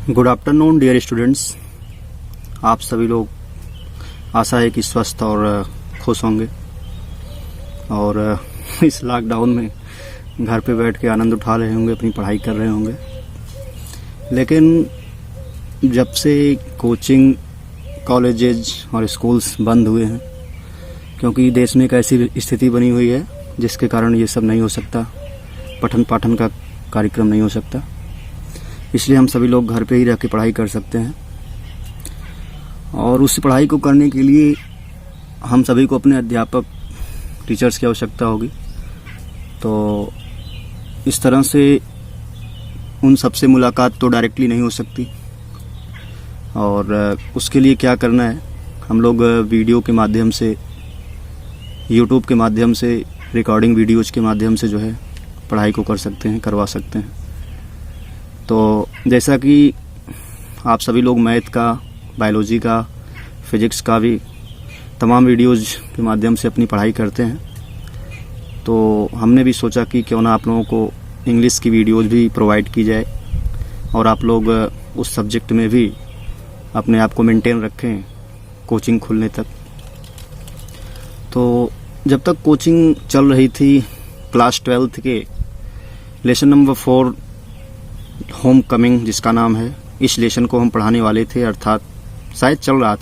Good afternoon dear students. आप सभी लोग आशा है कि स्वस्थ और खुश होंगे और इस लॉकडाउन में घर पे बैठ के आनंद उठा रहे होंगे, अपनी पढ़ाई कर रहे होंगे। लेकिन जब से कोचिंग, कॉलेजेज और स्कूल्स बंद हुए हैं, क्योंकि देश में एक ऐसी स्थिति बनी हुई है जिसके कारण ये सब नहीं हो सकता, पठन पाठन का कार्यक्रम नहीं हो सकता, इसलिए हम सभी लोग घर पे ही रह के पढ़ाई कर सकते हैं। और उस पढ़ाई को करने के लिए हम सभी को अपने अध्यापक, टीचर्स की आवश्यकता होगी। तो इस तरह से उन सबसे मुलाकात तो डायरेक्टली नहीं हो सकती, और उसके लिए क्या करना है, हम लोग वीडियो के माध्यम से, यूट्यूब के माध्यम से, रिकॉर्डिंग वीडियोज़ के माध्यम से जो है पढ़ाई को कर सकते हैं, करवा सकते हैं। तो जैसा कि आप सभी लोग मैथ का, बायोलॉजी का, फिजिक्स का भी तमाम वीडियोज़ के माध्यम से अपनी पढ़ाई करते हैं, तो हमने भी सोचा कि क्यों ना आप लोगों को इंग्लिश की वीडियोज़ भी प्रोवाइड की जाए और आप लोग उस सब्जेक्ट में भी अपने आप को मेंटेन रखें कोचिंग खुलने तक। तो जब तक कोचिंग चल रही थी, क्लास 12th के लेसन नंबर 4 होम कमिंग जिसका नाम है, इस लेसन को हम पढ़ाने वाले थे, अर्थात शायद चल रहा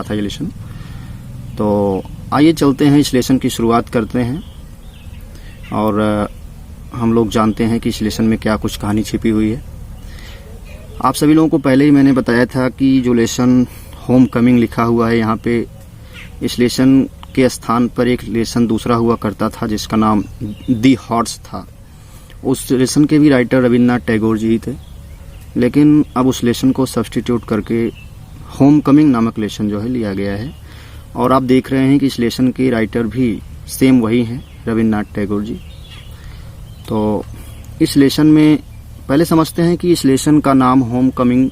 था ये लेसन। तो आइए चलते हैं, इस लेसन की शुरुआत करते हैं और हम लोग जानते हैं कि इस लेसन में क्या कुछ कहानी छिपी हुई है। आप सभी लोगों को पहले ही मैंने बताया था कि जो लेसन होम कमिंग लिखा हुआ है यहाँ पे, इस लेसन के स्थान पर एक लेसन दूसरा हुआ करता था जिसका नाम दी हॉर्स था। उस लेसन के भी राइटर रविन्द्रनाथ टैगोर जी ही थे, लेकिन अब उस लेसन को सब्स्टिट्यूट करके होम कमिंग नामक लेसन जो है लिया गया है। और आप देख रहे हैं कि इस लेसन के राइटर भी सेम वही हैं, रविन्द्रनाथ टैगोर जी। तो इस लेसन में पहले समझते हैं कि इस लेसन का नाम होम कमिंग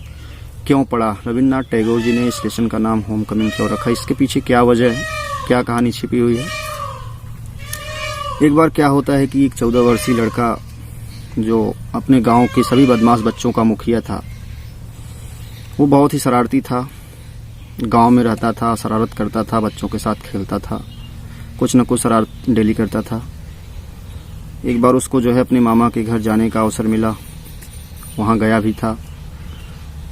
क्यों पड़ा, रविन्द्रनाथ टैगोर जी ने इस लेसन का नाम होम कमिंग क्यों रखा, इसके पीछे क्या वजह है, क्या कहानी छिपी हुई है। एक बार क्या होता है कि एक 14 वर्षीय लड़का जो अपने गांव के सभी बदमाश बच्चों का मुखिया था, वो बहुत ही शरारती था, गांव में रहता था, शरारत करता था, बच्चों के साथ खेलता था, कुछ न कुछ शरारत डेली करता था। एक बार उसको जो है अपने मामा के घर जाने का अवसर मिला, वहाँ गया भी था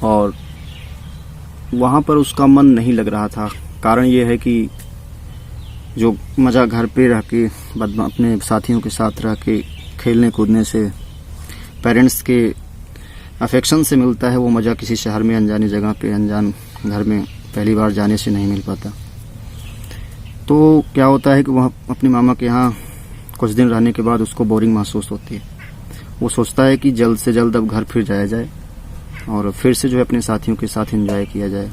और वहाँ पर उसका मन नहीं लग रहा था। कारण ये है कि जो मज़ा घर पे रह के अपने साथियों के साथ रह के खेलने कूदने से, पेरेंट्स के अफेक्शन से मिलता है, वो मज़ा किसी शहर में, अनजानी जगह पे, अनजान घर में पहली बार जाने से नहीं मिल पाता। तो क्या होता है कि वह अपने मामा के यहाँ कुछ दिन रहने के बाद उसको बोरिंग महसूस होती है। वो सोचता है कि जल्द से जल्द अब घर फिर जाया जाए और फिर से जो है अपने साथियों के साथ एंजॉय किया जाए।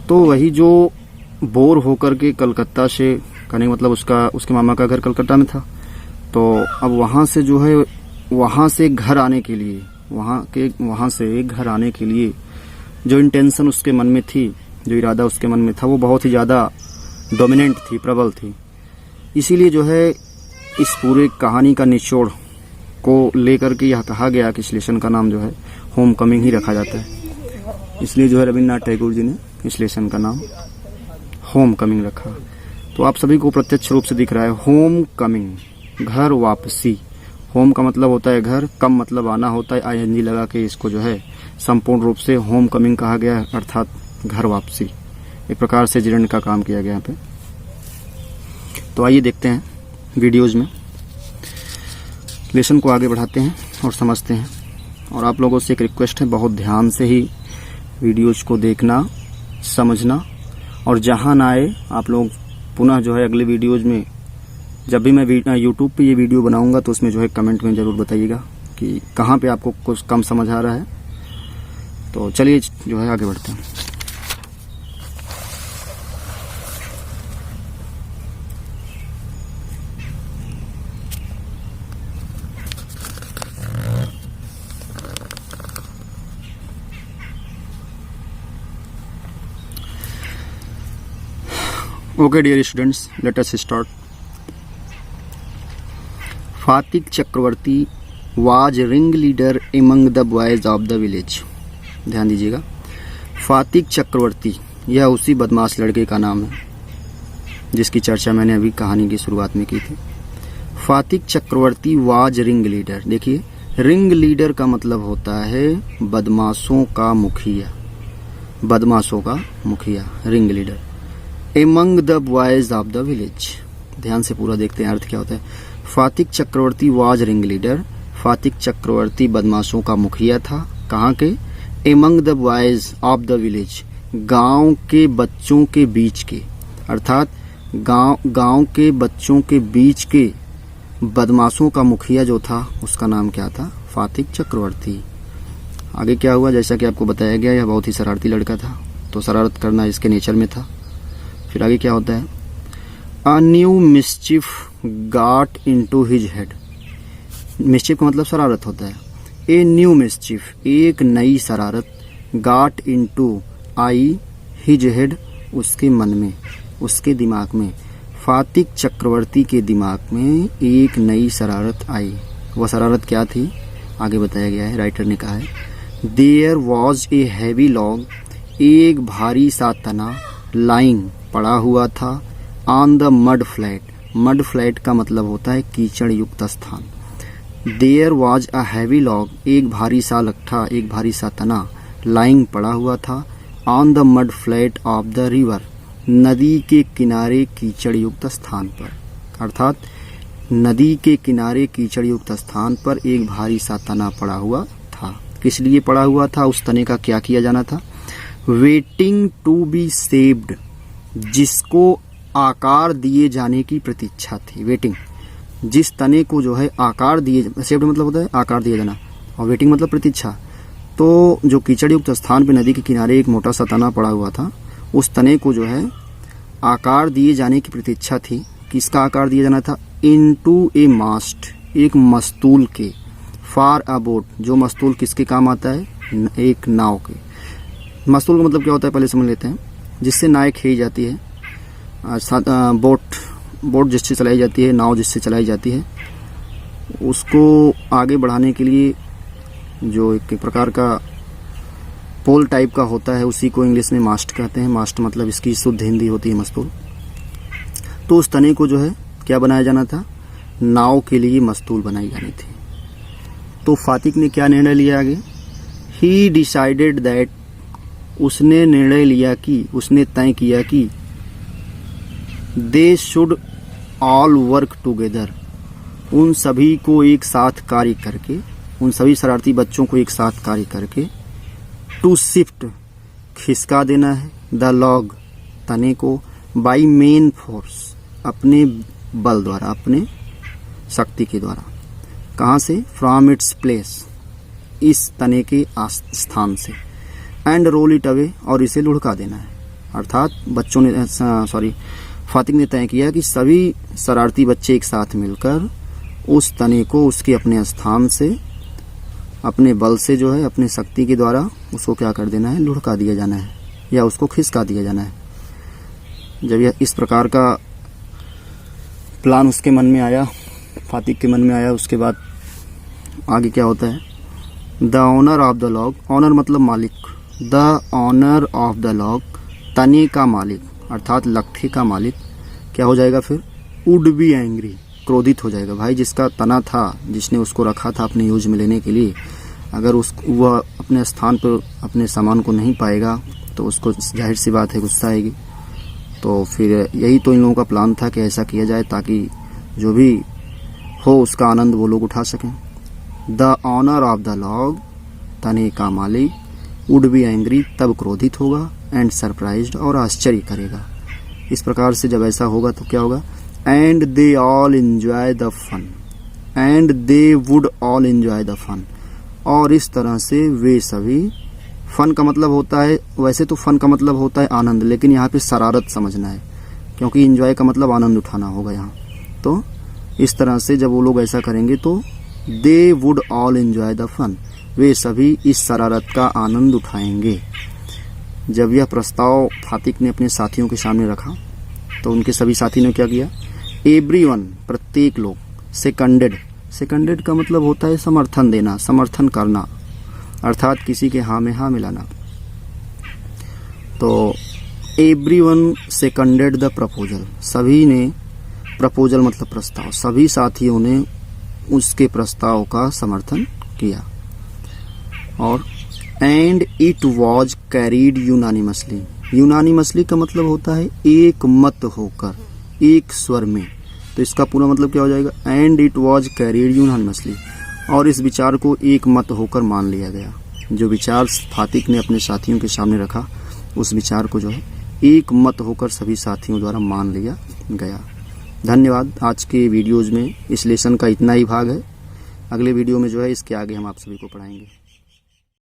तो वही जो बोर होकर के कलकत्ता से, कहने मतलब उसके मामा का घर कलकत्ता में था, तो अब वहाँ से जो है, वहाँ से घर आने के लिए, वहाँ से घर आने के लिए जो इंटेंशन उसके मन में थी, जो इरादा उसके मन में था, वो बहुत ही ज़्यादा डोमिनेंट थी, प्रबल थी। इसीलिए जो है इस पूरे कहानी का निचोड़ को लेकर के यह कहा गया कि इस लेसन का नाम जो है होम कमिंग ही रखा जाता है। इसलिए जो है रविन्द्रनाथ टैगोर जी ने इस लेसन का नाम होम कमिंग रखा। तो आप सभी को प्रत्यक्ष रूप से दिख रहा है होम कमिंग, घर वापसी। होम का मतलब होता है घर, कम मतलब आना होता है, ING लगा के इसको जो है संपूर्ण रूप से होम कमिंग कहा गया है, अर्थात घर वापसी। एक प्रकार से जिरण का काम किया गया यहाँ पे। तो आइए देखते हैं वीडियोज़ में, लेसन को आगे बढ़ाते हैं और समझते हैं। और आप लोगों से एक रिक्वेस्ट है, बहुत ध्यान से ही वीडियोज़ को देखना, समझना, और जहाँ ना आए आप लोग पुनः जो है अगले वीडियोज़ में, जब भी मैं यूट्यूब पे ये वीडियो बनाऊंगा तो उसमें जो है कमेंट में ज़रूर बताइएगा कि कहाँ पे आपको कुछ कम समझ आ रहा है। तो चलिए जो है आगे बढ़ते हैं। Okay dear students, let us start. Phatik Chakravarti was ring leader among the boys of the village. ध्यान दीजिएगा, फातिक चक्रवर्ती यह उसी बदमाश लड़के का नाम है जिसकी चर्चा मैंने अभी कहानी की शुरुआत में की थी। फातिक चक्रवर्ती वाज रिंग लीडर। देखिए, रिंग लीडर का मतलब होता है बदमाशों का मुखिया, बदमाशों का मुखिया, ring leader. Among the boys of the village, ध्यान से पूरा देखते हैं अर्थ क्या होता है। फातिक चक्रवर्ती वाज रिंग लीडर, फातिक चक्रवर्ती बदमाशों का मुखिया था। कहाँ के? Among the boys of the village, गांव के बच्चों के बीच के, अर्थात गांव के बच्चों के बीच के बदमाशों का मुखिया जो था उसका नाम क्या था? फातिक चक्रवर्ती। आगे क्या हुआ? जैसा कि आपको बताया गया, यह बहुत ही शरारती लड़का था, तो शरारत करना इसके नेचर में था। फिर आगे क्या होता है? A new mischief got into his head. Mischief का मतलब शरारत होता है। ए न्यू मिस्चिफ, एक नई शरारत, got into I his head, उसके मन में, उसके दिमाग में, फातिक चक्रवर्ती के दिमाग में एक नई शरारत आई। वह शरारत क्या थी? आगे बताया गया है, राइटर ने कहा है there was a heavy log, एक भारी सा तना, लाइंग पड़ा हुआ था, on the mud flat. Mud flat का मतलब होता है कीचड़ युक्त स्थान। There was a heavy log, एक भारी सा लट्ठा, एक भारी सा तना, लाइंग पड़ा हुआ था, on the mud flat of the river, नदी के किनारे कीचड़ युक्त स्थान पर। अर्थात नदी के किनारे कीचड़ युक्त स्थान पर एक भारी सा तना पड़ा हुआ था। किस लिए पड़ा हुआ था? उस तने का क्या किया जाना था? वेटिंग टू बी सेव्ड, जिसको आकार दिए जाने की प्रतीक्षा थी। वेटिंग, जिस तने को जो है आकार दिए, सेव्ड मतलब होता है आकार दिया जाना, और वेटिंग मतलब प्रतीक्षा। तो जो कीचड़ युक्त स्थान पे नदी के किनारे एक मोटा सा तना पड़ा हुआ था, उस तने को जो है आकार दिए जाने की प्रतीक्षा थी। किसका आकार दिया जाना था? इनटू ए मास्ट, एक मस्तूल के, फार अ बोट, जो मस्तूल किसके काम आता है? एक नाव के। मस्तूल का मतलब क्या होता है पहले समझ लेते हैं। जिससे नाव खींची जाती है, बोट जिससे चलाई जाती है, नाव जिससे चलाई जाती है, उसको आगे बढ़ाने के लिए जो एक प्रकार का पोल टाइप का होता है, उसी को इंग्लिश में मास्ट कहते हैं। मास्ट मतलब इसकी शुद्ध हिंदी होती है मस्तूल। तो उस तने को जो है क्या बनाया जाना था? नाव के लिए मस्तूल बनाई जानी थी। तो फातिक ने क्या निर्णय लिया आगे? ही डिसाइडेड दैट, उसने निर्णय लिया कि, उसने तय किया कि they should all work together, उन सभी को एक साथ कार्य करके, उन सभी शरारती बच्चों को एक साथ कार्य करके, टू शिफ्ट खिसका देना है, द लॉग तने को, बाई मेन फोर्स अपने बल द्वारा, अपने शक्ति के द्वारा। कहाँ से? फ्रॉम इट्स प्लेस, इस तने के स्थान से, एंड रोल इट अवे, और इसे लुढ़का देना है। अर्थात बच्चों ने फातिक ने तय किया कि सभी शरारती बच्चे एक साथ मिलकर उस तने को उसके अपने स्थान से, अपने बल से जो है, अपने शक्ति के द्वारा उसको क्या कर देना है? लुढ़का दिया जाना है, या उसको खिसका दिया जाना है। जब यह इस प्रकार का प्लान उसके मन में आया, फातिक के मन में आया, उसके बाद आगे क्या होता है? The owner of the log, owner मतलब मालिक, the owner of the log, तने का मालिक अर्थात लट्ठे का मालिक क्या हो जाएगा फिर? वुड बी एंग्री, क्रोधित हो जाएगा। भाई जिसका तना था, जिसने उसको रखा था अपने यूज में लेने के लिए, अगर वह अपने स्थान पर अपने सामान को नहीं पाएगा तो उसको जाहिर सी बात है गुस्सा आएगी। तो फिर यही तो इन लोगों का प्लान था कि ऐसा किया जाए ताकि जो भी हो उसका आनंद वो लोग उठा सकें। The owner of the log, तने का मालिक, वुड बी एंग्री, तब क्रोधित होगा, एंड सरप्राइज्ड, और आश्चर्य करेगा। इस प्रकार से जब ऐसा होगा तो क्या होगा? And they all enjoy the fun, and they would all enjoy the fun, और इस तरह से वे सभी, फन का मतलब होता है, वैसे तो फन का मतलब होता है आनंद, लेकिन यहाँ पे शरारत समझना है, क्योंकि एंजॉय का मतलब आनंद उठाना होगा यहाँ। तो इस तरह से जब वो लोग ऐसा करेंगे तो they would all enjoy the fun, वे सभी इस शरारत का आनंद उठाएंगे। जब यह प्रस्ताव फातिक ने अपने साथियों के सामने रखा तो उनके सभी साथी ने क्या किया? एवरीवन, प्रत्येक लोग, सेकंडेड, सेकंडेड का मतलब होता है समर्थन देना, समर्थन करना, अर्थात किसी के हाँ में हाँ मिलाना। तो एवरीवन सेकंडेड द प्रपोजल, सभी ने, प्रपोजल मतलब प्रस्ताव, सभी साथियों ने उसके प्रस्ताव का समर्थन किया। और and it was carried unanimously, unanimously का मतलब होता है एक मत होकर, एक स्वर में। तो इसका पूरा मतलब क्या हो जाएगा, and it was carried unanimously, और इस विचार को एक मत होकर मान लिया गया। जो विचार फातिक ने अपने साथियों के सामने रखा, उस विचार को जो है एक मत होकर सभी साथियों द्वारा मान लिया गया। धन्यवाद। आज के वीडियोज़ में इस लेसन का इतना ही भाग है। अगले वीडियो में जो है इसके आगे हम आप सभी को पढ़ाएंगे।